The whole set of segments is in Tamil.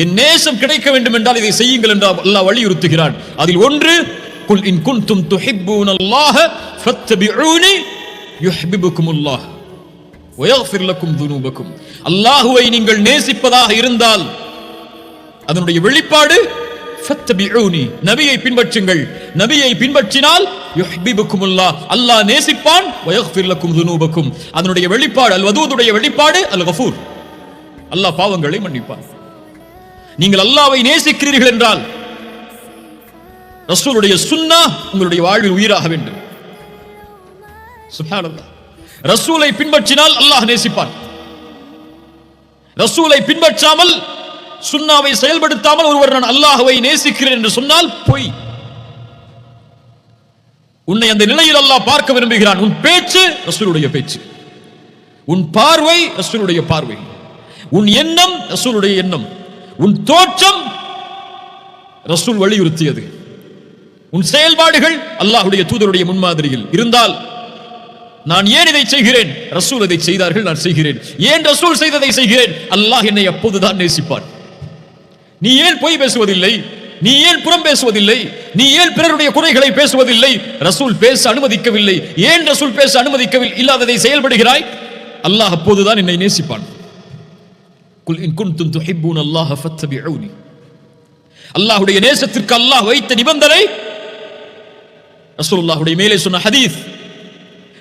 என் நேசம் கிடைக்க வேண்டும் என்றால் இதை செய்யுங்கள் என்று அல்லாஹ் வலியுறுத்துகிறான். அதில் ஒன்று, குல் இன் குன்தும் துஹிப்பூனல்லாஹ ஃபத்தபிஊனி யுஹ்பிபுகுமுல்லாஹ் வ யக்ஃபிர் லக்கும் துனூபக்கும். அல்லாஹ்வை நீங்கள் நேசிப்பதாக இருந்தால் அதனுடைய வெளிப்பாடு ஃபத்தபிஊனி, நபியை பின்பற்றுங்கள். நபியை பின்பற்றினால் யுஹ்பிபுகுமுல்லாஹ், அல்லாஹ் நேசிப்பான். வ யக்ஃபிர் லக்கும் துனூபக்கும், அதனுடைய வெளிப்பாடு அல் வதூதுடைய வெளிப்பாடு அல் கஃபூர், அல்லாஹ் பாவங்களை மன்னிப்பான். நீங்கள் அல்லாஹ்வை நேசிக்கிறீர்கள் என்றால் ரசூலுடைய சுன்னா உங்களுடைய வாழ்வில் உயிராக வேண்டும். சுப்ஹானல்லாஹ். ரசூலை பின்பற்றினால் அல்லாஹ் நேசிப்பான். ரசூலை பின்பற்றாமல் சுன்னாவை செயல்படுத்தாமல் ஒருவர் நான் அல்லாஹ்வை நேசிக்கிறேன் என்று சொன்னால் பொய். உன்னை அந்த நிலையில் அல்லாஹ் பார்க்க விரும்புகிறான். உன் பேச்சு ரசூலுடைய பேச்சு, உன் பார்வை ரசூலுடைய பார்வை, உன் எண்ணம் ரசூலுடைய எண்ணம், உன் தோற்றம் ரசூல் வலியுறுத்தியது, உன் செயல்பாடுகள் அல்லாஹ்வுடைய தூதருடைய முன்மாதிரியில் இருந்தால் நான் ஏன் இதை செய்கிறேன், ரசூல் இதை செய்தார்கள் நான் செய்கிறேன். ஏன் ரசூல் செய்ததை செய்கிறேன், அல்லாஹ் என்னை அப்போதுதான் நேசிப்பான். நீ ஏன் பொய் பேசுவதில்லை, நீ ஏன் புறம் பேசுவதில்லை, நீ ஏன் பிறருடைய குறைகளை பேசுவதில்லை, ரசூல் பேச அனுமதிக்கவில்லை, ஏன் ரசூல் பேச அனுமதிக்கவில்லை இல்லாததை செயல்படுகிறாய், அல்லாஹ் அப்போதுதான் என்னை நேசிப்பான். குல் இன் குன்தும் துஹிப்பூனல்லாஹ ஃபத்தபிஊனி. அல்லாஹ்வுடைய நேசத்திற்கு அல்லாஹ் வைத்த நிபந்தனை ரசூலுல்லாஹ்வுடைய மேலே சொன்ன ஹதீஸ்.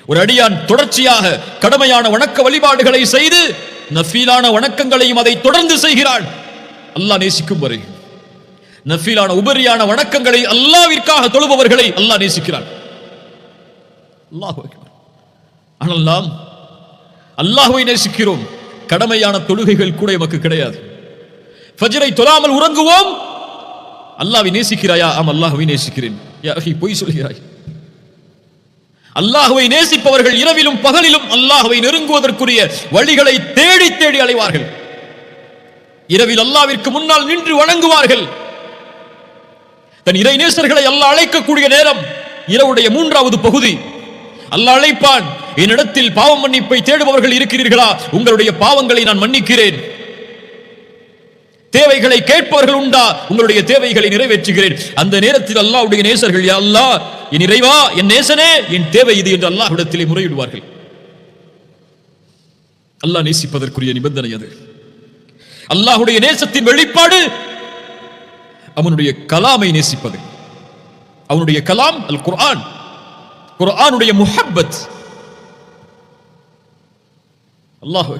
ஒரு அடியான் தொடர்ச்சியாக கடமையான வணக்க வழிபாடுகளை செய்து நஃபீலான வணக்கங்களையும் அதை தொடர்ந்து செய்கிறான், அல்லாஹ் நேசிக்கும் வரை. நஃபீலான உபரியான வணக்கங்களை அல்லாஹ்விற்காக தொழுபவர்களை அல்லாஹ் நேசிக்கிறான். அல்லாஹு அக்பர். ஆனால் நாம் அல்லாஹ்வை நேசிக்கிறோம், கடமையான தொழுகைகள் கூட நமக்கு கிடையாது. ஃபஜ்ரை தொழாமல் உறங்குவோம். அல்லாஹ்வை நேசிக்கிறாயா? ஆம், அல்லாஹ்வை நேசிக்கிறேன். யா அஹி, பொய் சொல்கிறாய். அல்லாஹ்வை நேசிப்பவர்கள் இரவிலும் பகலிலும் அல்லாஹ்வை நெருங்குவதற்குரிய வழிகளை தேடி தேடி அலைவார்கள். இரவில் அல்லாஹ்விற்கு முன்னால் நின்று வணங்குவார்கள். தன் இறை நேசர்களை அல்லாஹ் அழைக்கக்கூடிய நேரம் இரவுடைய 3வது பகுதி. அல்லாஹ் அழைப்பான், என்னிடத்தில் பாவ மன்னிப்பை தேடுபவர்கள் இருக்கிறீர்களா? உங்களுடைய பாவங்களை நான் மன்னிக்கிறேன். தேவைகளை கேட்பவர்கள் உண்டா? உங்களுடைய தேவைகளை நிறைவேற்றுகிறேன். அந்த நேரத்தில் அல்லாஹ்வுடைய நேசர்கள், யா அல்லாஹ், என் இறைவா, என் நேசனே, என் தேவை இது என்று அல்லாஹ்விடத்திலே முறையிடுவார்கள். அல்லாஹ் நேசிப்பதற்குரிய நிபந்தனை அது. அல்லாஹ்வுடைய நேசத்தின் வெளிப்பாடு அவனுடைய கலாமை நேசிப்பது. அவனுடைய கலாம் அல் குர்ஆன், குர்ஆனுடைய முஹப்பத். அல்லாஹ்